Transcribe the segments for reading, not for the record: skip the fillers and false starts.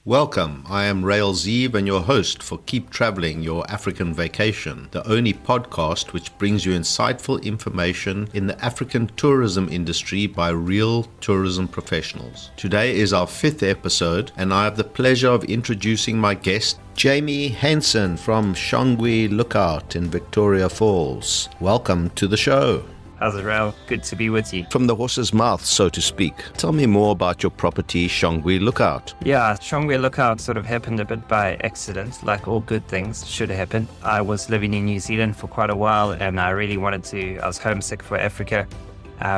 Welcome, I am Rael Zeev and your host for Keep Traveling Your African Vacation, the only podcast which brings you insightful information in the African tourism industry by real tourism professionals. Today is our 5th episode and I have the pleasure of introducing my guest, Jaime Henson from Shongwe Lookout in Victoria Falls. Welcome to the show. How's it, Rael? Good to be with you. From the horse's mouth, so to speak. Tell me more about your property, Shongwe Lookout. Yeah, Shongwe Lookout sort of happened a bit by accident, like all good things should happen. I was living in New Zealand for quite a while and I was homesick for Africa.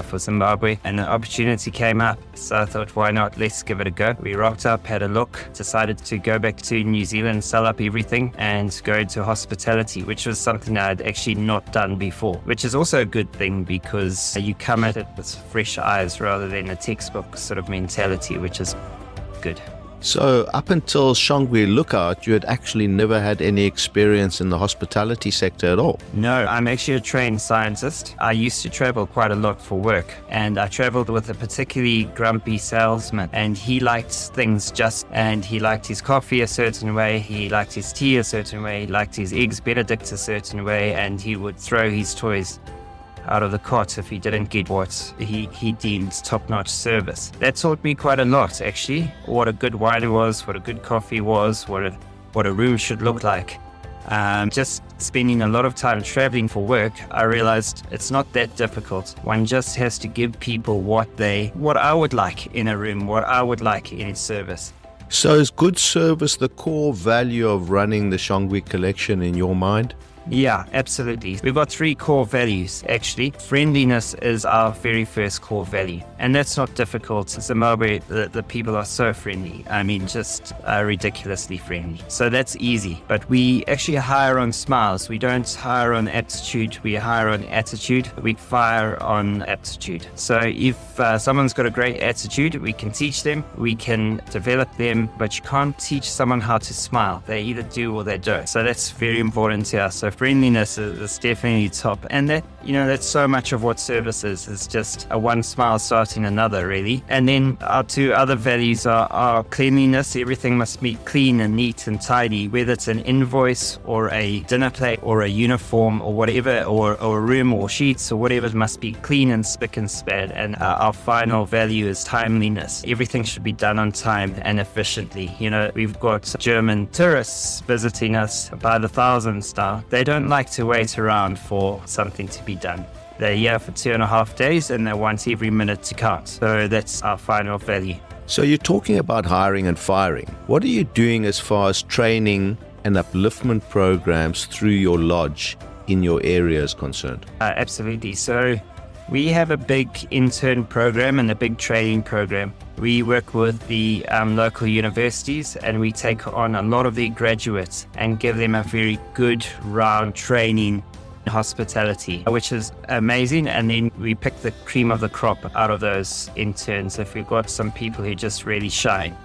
For Zimbabwe, and the opportunity came up, so I thought, why not, let's give it a go. We rocked up, had a look, decided to go back to New Zealand, sell up everything and go into hospitality, which was something I'd actually not done before, which is also a good thing because you come at it with fresh eyes rather than a textbook sort of mentality, which is good. So up until Shongwe Lookout, you had actually never had any experience in the hospitality sector at all? No, I'm actually a trained scientist. I used to travel quite a lot for work, and I traveled with a particularly grumpy salesman, and he liked things and he liked his coffee a certain way, he liked his tea a certain way, he liked his eggs Benedict a certain way, and he would throw his toys out of the cot if he didn't get what he deemed top-notch service. That taught me quite a lot, actually. What a good wine was, what a good coffee was, what a room should look like. Just spending a lot of time traveling for work, I realized it's not that difficult. One just has to give people what I would like in a room, what I would like in a service. So is good service the core value of running the Shongwe collection in your mind? Yeah, absolutely. We've got 3 core values, actually. Friendliness is our very first core value, and that's not difficult. In Zimbabwe, the people are so friendly. I mean, just ridiculously friendly. So that's easy. But we actually hire on smiles. We don't hire on aptitude. We hire on attitude. We fire on aptitude. So if someone's got a great attitude, we can teach them, we can develop them, but you can't teach someone how to smile. They either do or they don't. So that's very important to us. So friendliness is definitely top, and that's so much of what service is just a one smile starting another, really. And then our 2 other values are cleanliness. Everything must be clean and neat and tidy, whether it's an invoice or a dinner plate or a uniform or whatever, or a room or sheets or whatever. It must be clean and spick and span. And our final value is timeliness. Everything should be done on time and efficiently. We've got German tourists visiting us by the thousands now. They don't like to wait around for something to be done. They're here for 2.5 days and they want every minute to count. So that's our final value. So you're talking about hiring and firing. What are you doing as far as training and upliftment programs through your lodge in your area is concerned? Absolutely. So we have a big intern program and a big training program. We work with the local universities and we take on a lot of the graduates and give them a very good round training in hospitality, which is amazing. And then we pick the cream of the crop out of those interns. If we've got some people who just really shine,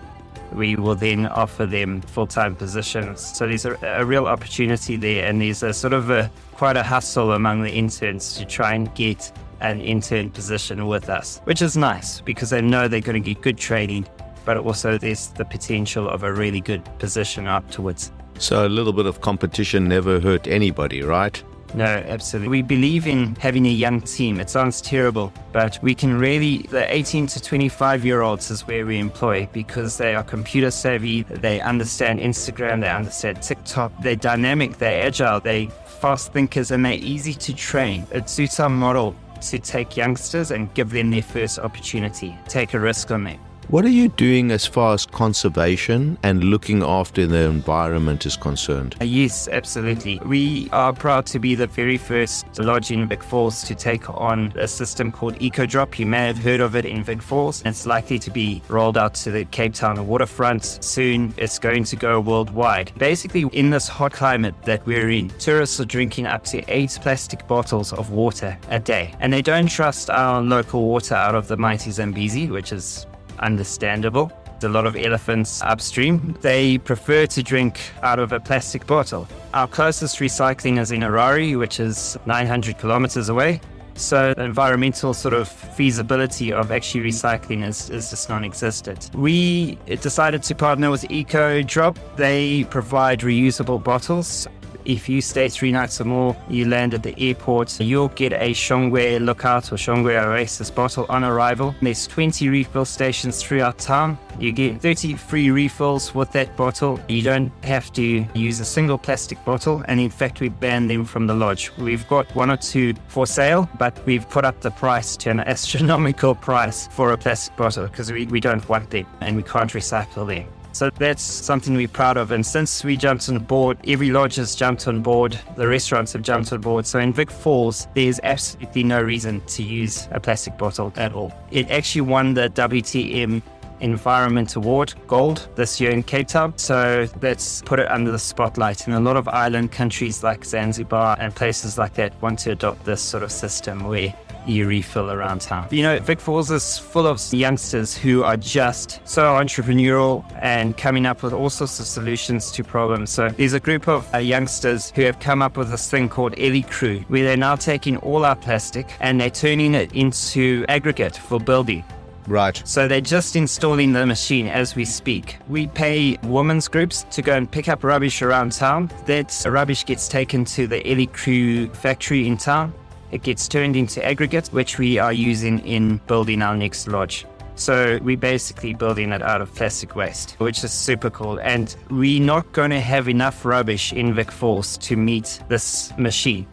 we will then offer them full-time positions. So there's a real opportunity there, and there's a sort of quite a hustle among the interns to try and get an intern position with us, which is nice because they know they're going to get good training, but also there's the potential of a really good position afterwards. So a little bit of competition never hurt anybody, right? No, absolutely. We believe in having a young team. It sounds terrible, but we can really, the 18 to 25-year-olds is where we employ because they are computer savvy, they understand Instagram, they understand TikTok, they're dynamic, they're agile, they're fast thinkers, and they're easy to train. It suits our model to take youngsters and give them their first opportunity, take a risk on them. What are you doing as far as conservation and looking after the environment is concerned? Yes, absolutely. We are proud to be the very first lodge in Vic Falls to take on a system called EcoDrop. You may have heard of it in Vic Falls. It's likely to be rolled out to the Cape Town waterfront soon. It's going to go worldwide. Basically, in this hot climate that we're in, tourists are drinking up to 8 plastic bottles of water a day. And they don't trust our local water out of the mighty Zambezi, which is understandable. There's a lot of elephants upstream. They prefer to drink out of a plastic bottle. Our closest recycling is in Harare, which is 900 kilometers away. So the environmental sort of feasibility of actually recycling is just non-existent. We decided to partner with D.O.B. They provide reusable bottles. If you stay 3 nights or more, you land at the airport, you'll get a Shongwe Lookout or Shongwe Oasis bottle on arrival. There's 20 refill stations throughout town. You get 30 free refills with that bottle. You don't have to use a single plastic bottle, and in fact we ban them from the lodge. We've got 1 or 2 for sale, but we've put up the price to an astronomical price for a plastic bottle because we don't want them and we can't recycle them. So that's something we're proud of. And since we jumped on board, every lodge has jumped on board, the restaurants have jumped on board. So in Vic Falls, there's absolutely no reason to use a plastic bottle at all. It actually won the WTM Environment Award Gold this year in Cape Town. So that's put it under the spotlight. And a lot of island countries like Zanzibar and places like that want to adopt this sort of system where you refill around town. You know, Vic Falls is full of youngsters who are just so entrepreneurial and coming up with all sorts of solutions to problems. So there's a group of youngsters who have come up with this thing called Ellie Crew, where they're now taking all our plastic and they're turning it into aggregate for building. Right. So they're just installing the machine as we speak. We pay women's groups to go and pick up rubbish around town. That rubbish gets taken to the Ellie Crew factory in town. It gets turned into aggregate, which we are using in building our next lodge. So we're basically building it out of plastic waste, which is super cool. And we're not going to have enough rubbish in Vic Falls to meet this machine.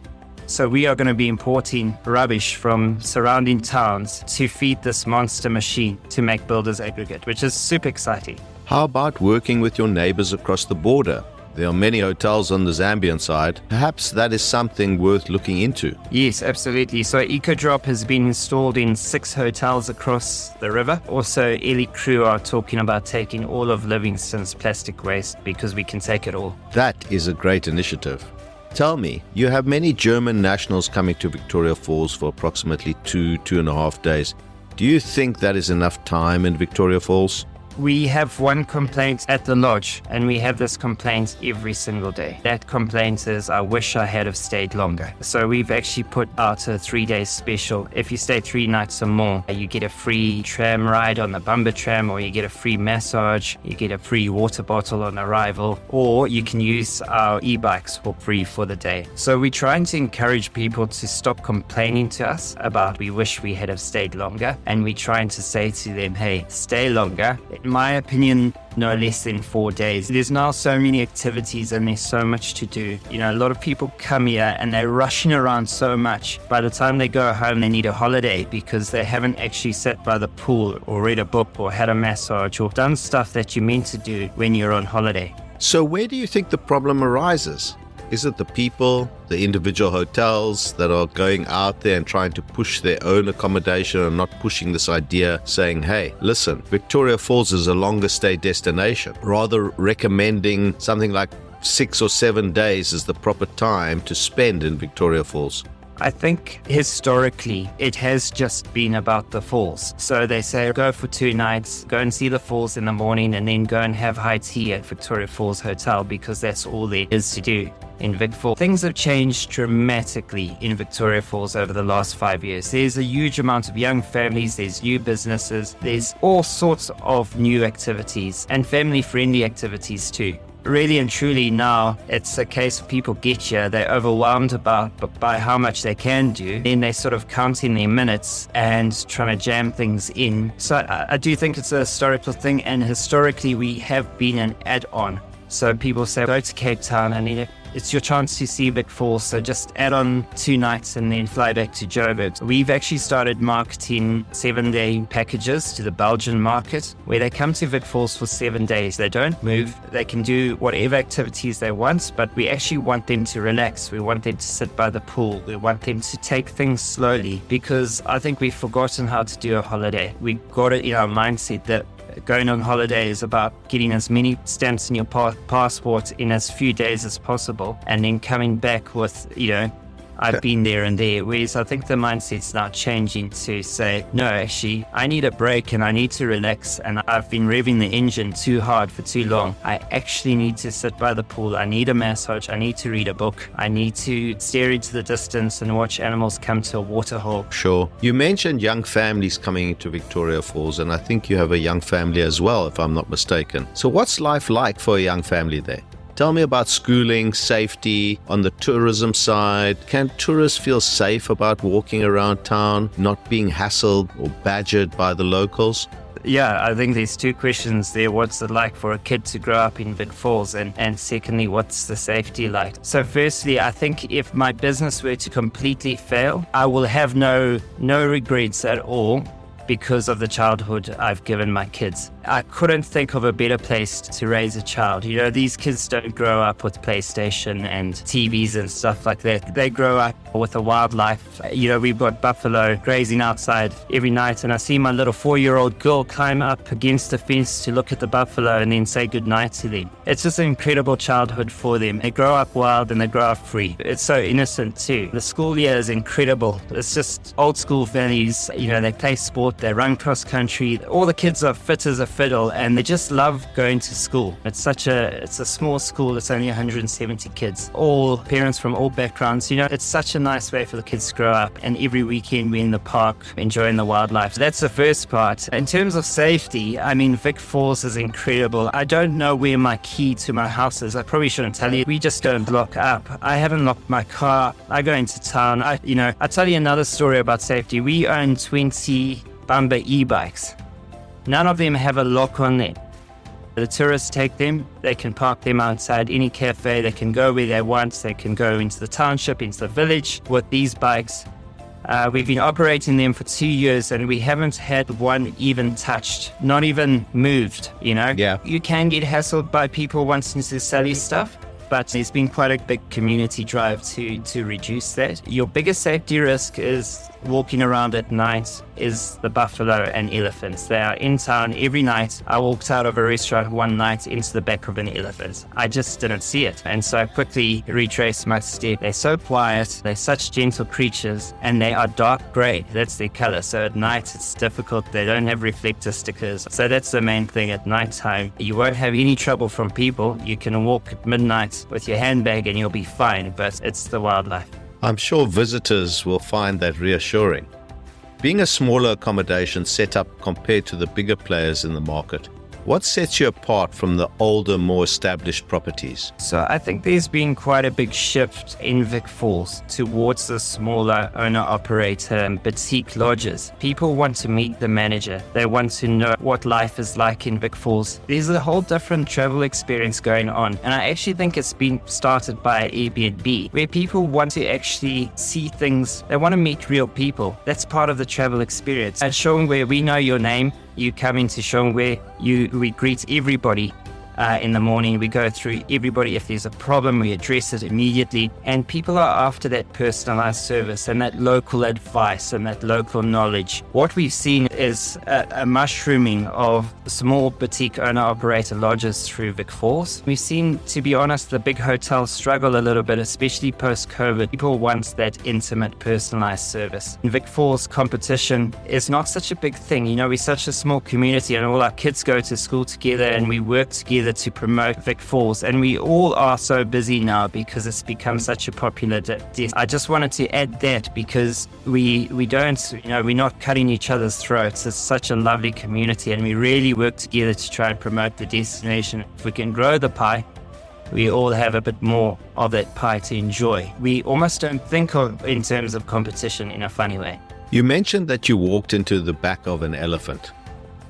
So we are going to be importing rubbish from surrounding towns to feed this monster machine to make builders aggregate, which is super exciting. How about working with your neighbors across the border? There are many hotels on the Zambian side. Perhaps that is something worth looking into. Yes, absolutely. So EcoDrop has been installed in 6 hotels across the river. Also, Ellie Crew are talking about taking all of Livingston's plastic waste because we can take it all. That is a great initiative. Tell me, you have many German nationals coming to Victoria Falls for approximately 2.5 days. Do you think that is enough time in Victoria Falls? We have one complaint at the lodge, and we have this complaint every single day. That complaint is, I wish I had have stayed longer. So we've actually put out a 3-day special. If you stay 3 nights or more, you get a free tram ride on the Bumba tram, or you get a free massage, you get a free water bottle on arrival, or you can use our e-bikes for free for the day. So we're trying to encourage people to stop complaining to us about we wish we had have stayed longer, and we're trying to say to them, hey, stay longer. In my opinion, no less than 4 days. There's now so many activities and there's so much to do. You know, a lot of people come here and they're rushing around so much. By the time they go home, they need a holiday because they haven't actually sat by the pool or read a book or had a massage or done stuff that you're meant to do when you're on holiday. So where do you think the problem arises? Is it the people, the individual hotels that are going out there and trying to push their own accommodation and not pushing this idea, saying, hey, listen, Victoria Falls is a longer stay destination, rather recommending something like 6 or 7 days is the proper time to spend in Victoria Falls? I think historically it has just been about the falls. So they say go for 2 nights, go and see the falls in the morning and then go and have high tea at Victoria Falls Hotel because that's all there is to do in Vic Falls. Things have changed dramatically in Victoria Falls over the last 5 years. There's a huge amount of young families, there's new businesses, there's all sorts of new activities and family-friendly activities too. Really and truly now, it's a case of people get here, they're overwhelmed by how much they can do, then they sort of counting their minutes and trying to jam things in. So I do think it's a historical thing, and historically we have been an add-on. So people say, go to Cape Town and it's your chance to see Vic Falls, so just add on 2 nights and then fly back to Joburg. We've actually started marketing 7-day packages to the Belgian market, where they come to Vic Falls for 7 days. They don't move, they can do whatever activities they want, but we actually want them to relax. We want them to sit by the pool. We want them to take things slowly, because I think we've forgotten how to do a holiday. We've got it in our mindset that going on holiday is about getting as many stamps in your passport in as few days as possible, and then coming back with, I've been there and there. Whereas I think the mindset's now changing to say, no, actually, I need a break and I need to relax, and I've been revving the engine too hard for too long. I actually need to sit by the pool. I need a massage. I need to read a book. I need to stare into the distance and watch animals come to a waterhole. Sure. You mentioned young families coming into Victoria Falls, and I think you have a young family as well, if I'm not mistaken. So what's life like for a young family there? Tell me about schooling, safety, on the tourism side. Can tourists feel safe about walking around town, not being hassled or badgered by the locals? Yeah, I think there's two questions there. What's it like for a kid to grow up in Vic Falls? And secondly, what's the safety like? So firstly, I think if my business were to completely fail, I will have no regrets at all because of the childhood I've given my kids. I couldn't think of a better place to raise a child. You know, these kids don't grow up with PlayStation and TVs and stuff like that. They grow up with the wildlife. You know, we've got buffalo grazing outside every night, and I see my little 4-year-old girl climb up against the fence to look at the buffalo and then say goodnight to them. It's just an incredible childhood for them. They grow up wild and they grow up free. It's so innocent too. The school year is incredible. It's just old school values. You know, they play sport, they run cross country. All the kids are fit as a fiddle and they just love going to school. It's a small school. It's only 170 kids, all parents from all backgrounds. You know, it's such a nice way for the kids to grow up, and every weekend we're in the park enjoying the wildlife. That's the first part. In terms of safety, I mean, Vic Falls is incredible. I don't know where my key to my house is. I probably shouldn't tell you. We just don't lock up. I haven't locked my car. I go into town. I'll tell you another story about safety. We own 20 Bumper e-bikes. None of them have a lock on them. The tourists take them, they can park them outside any cafe, they can go where they want, they can go into the township, into the village with these bikes. We've been operating them for 2 years and we haven't had one even touched, not even moved, you know? Yeah. You can get hassled by people wanting to sell you stuff, but there's been quite a big community drive to reduce that. Your biggest safety risk is walking around at night is the buffalo and elephants. They are in town every night. I walked out of a restaurant one night into the back of an elephant. I just didn't see it. And so I quickly retraced my step. They're so quiet. They're such gentle creatures and they are dark gray. That's their color. So at night it's difficult. They don't have reflector stickers. So that's the main thing at nighttime. You won't have any trouble from people. You can walk at midnight with your handbag and you'll be fine, but it's the wildlife. I'm sure visitors will find that reassuring. Being a smaller accommodation setup compared to the bigger players in the market, what sets you apart from the older, more established properties? So I think there's been quite a big shift in Vic Falls towards the smaller owner-operator and boutique lodges. People want to meet the manager. They want to know what life is like in Vic Falls. There's a whole different travel experience going on. And I actually think it's been started by Airbnb, where people want to actually see things. They want to meet real people. That's part of the travel experience. At Shongwe, we know your name. You come into Shongwe, we greet everybody in the morning. We go through everybody. If there's a problem, we address it immediately. And people are after that personalized service and that local advice and that local knowledge. What we've seen is a mushrooming of small boutique owner-operator lodges through Vic Falls. We've seen, to be honest, the big hotels struggle a little bit, especially post-COVID. People want that intimate, personalized service. In Vic Falls, competition is not such a big thing. You know, we're such a small community and all our kids go to school together and we work together to promote Vic Falls, and we all are so busy now because it's become such a popular destination. I just wanted to add that because we don't, we're not cutting each other's throats. It's such a lovely community and we really work together to try and promote the destination. If we can grow the pie, we all have a bit more of that pie to enjoy. We almost don't think of in terms of competition in a funny way. You mentioned that you walked into the back of an elephant.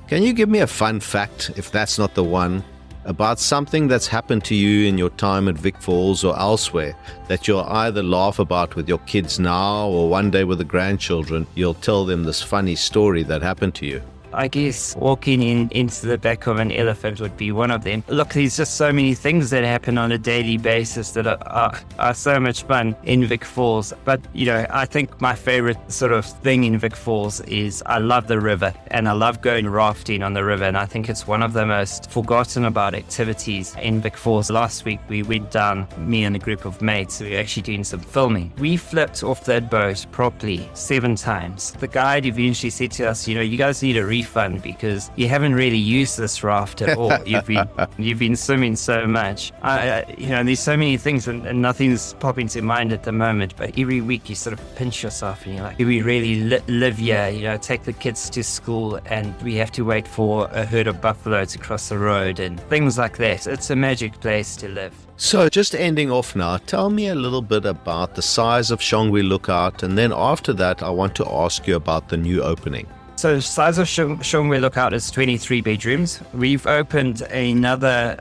Can you give me a fun fact, if that's not the one, about something that's happened to you in your time at Vic Falls or elsewhere that you'll either laugh about with your kids now or one day with the grandchildren, you'll tell them this funny story that happened to you? I guess walking into the back of an elephant would be one of them. Look, there's just so many things that happen on a daily basis that are so much fun in Vic Falls. But, I think my favorite sort of thing in Vic Falls is I love the river, and I love going rafting on the river. And I think it's one of the most forgotten about activities in Vic Falls. Last week, we went down, me and a group of mates, we were actually doing some filming. We flipped off that boat properly 7 times. The guide eventually said to us, you guys need a refund because you haven't really used this raft at all. You've been swimming so much. There's so many things and nothing's popping to mind at the moment, but every week you sort of pinch yourself and you're like, do we really live here? Take the kids to school and we have to wait for a herd of buffalo to cross the road and things like that. It's a magic place to live. So just ending off now, tell me a little bit about the size of Shongwe Lookout, and then after that I want to ask you about the new opening. So the size of Shongwe Lookout is 23 bedrooms. We've opened another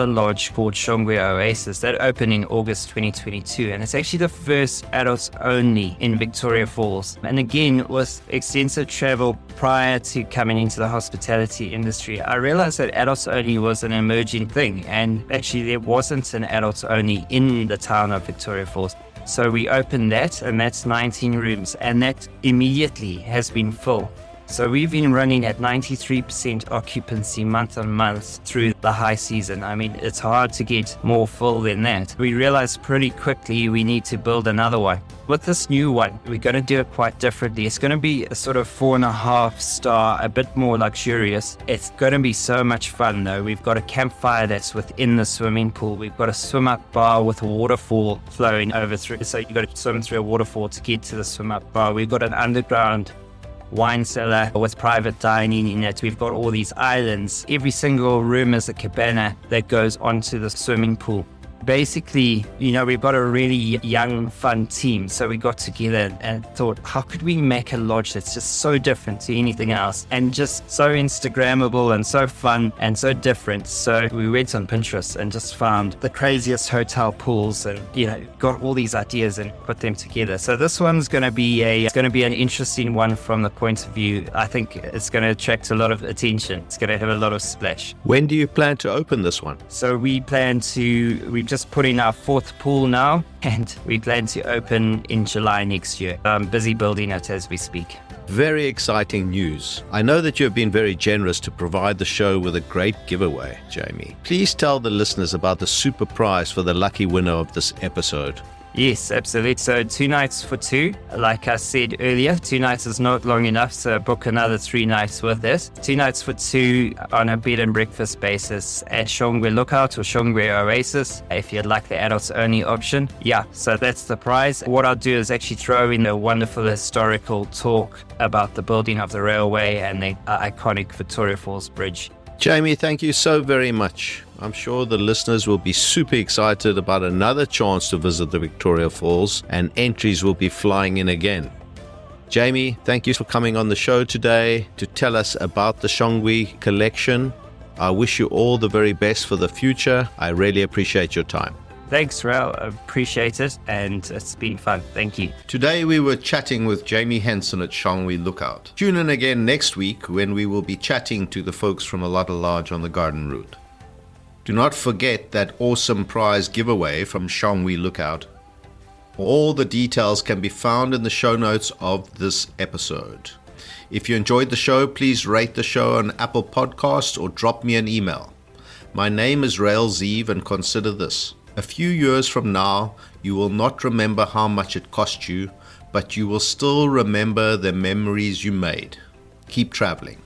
lodge called Shongwe Oasis that opened in August 2022, and it's actually the first adults only in Victoria Falls. And again, with extensive travel prior to coming into the hospitality industry, I realized that adults only was an emerging thing, and actually there wasn't an adults only in the town of Victoria Falls. So we opened that, and that's 19 rooms, and that immediately has been full. So we've been running at 93% occupancy month on month through the high season. I mean, it's hard to get more full than that. We realized pretty quickly we need to build another one. With this new one, we're going to do it quite differently. It's going to be a sort of 4.5 star, a bit more luxurious. It's going to be so much fun though. We've got a campfire that's within the swimming pool. We've got a swim up bar with a waterfall flowing over through. So you've got to swim through a waterfall to get to the swim up bar. We've got an underground wine cellar with private dining in it. We've got all these islands. Every single room is a cabana that goes onto the swimming pool. Basically, we've got a really young, fun team. So we got together and thought, how could we make a lodge that's just so different to anything else and just so Instagrammable and so fun and so different? So we went on Pinterest and just found the craziest hotel pools and, got all these ideas and put them together. So this one's going to be an interesting one from the point of view. I think it's going to attract a lot of attention. It's going to have a lot of splash. When do you plan to open this one? So we've just put in our 4th pool now, and we plan to open in July next year. I'm busy building it as we speak. Very exciting news. I know that you have been very generous to provide the show with a great giveaway, Jamie. Please tell the listeners about the super prize for the lucky winner of this episode. Yes, absolutely. So 2 nights for 2. Like I said earlier, 2 nights is not long enough, so book another 3 nights with this. 2 nights for 2 on a bed and breakfast basis at Shongwe Lookout or Shongwe Oasis, if you'd like the adults only option. Yeah, so that's the prize. What I'll do is actually throw in a wonderful historical talk about the building of the railway and the iconic Victoria Falls Bridge. Jamie, thank you so very much. I'm sure the listeners will be super excited about another chance to visit the Victoria Falls, and entries will be flying in again. Jamie, thank you for coming on the show today to tell us about the Shongwe collection. I wish you all the very best for the future. I really appreciate your time. Thanks, Raul. I appreciate it, and it's been fun. Thank you. Today we were chatting with Jaime Henson at Shongwe Lookout. Tune in again next week when we will be chatting to the folks from Alata Lodge on the Garden Route. Do not forget that awesome prize giveaway from Shongwe Lookout. All the details can be found in the show notes of this episode. If you enjoyed the show, please rate the show on Apple Podcasts or drop me an email. My name is Rael Zeev, and consider this. A few years from now, you will not remember how much it cost you, but you will still remember the memories you made. Keep traveling.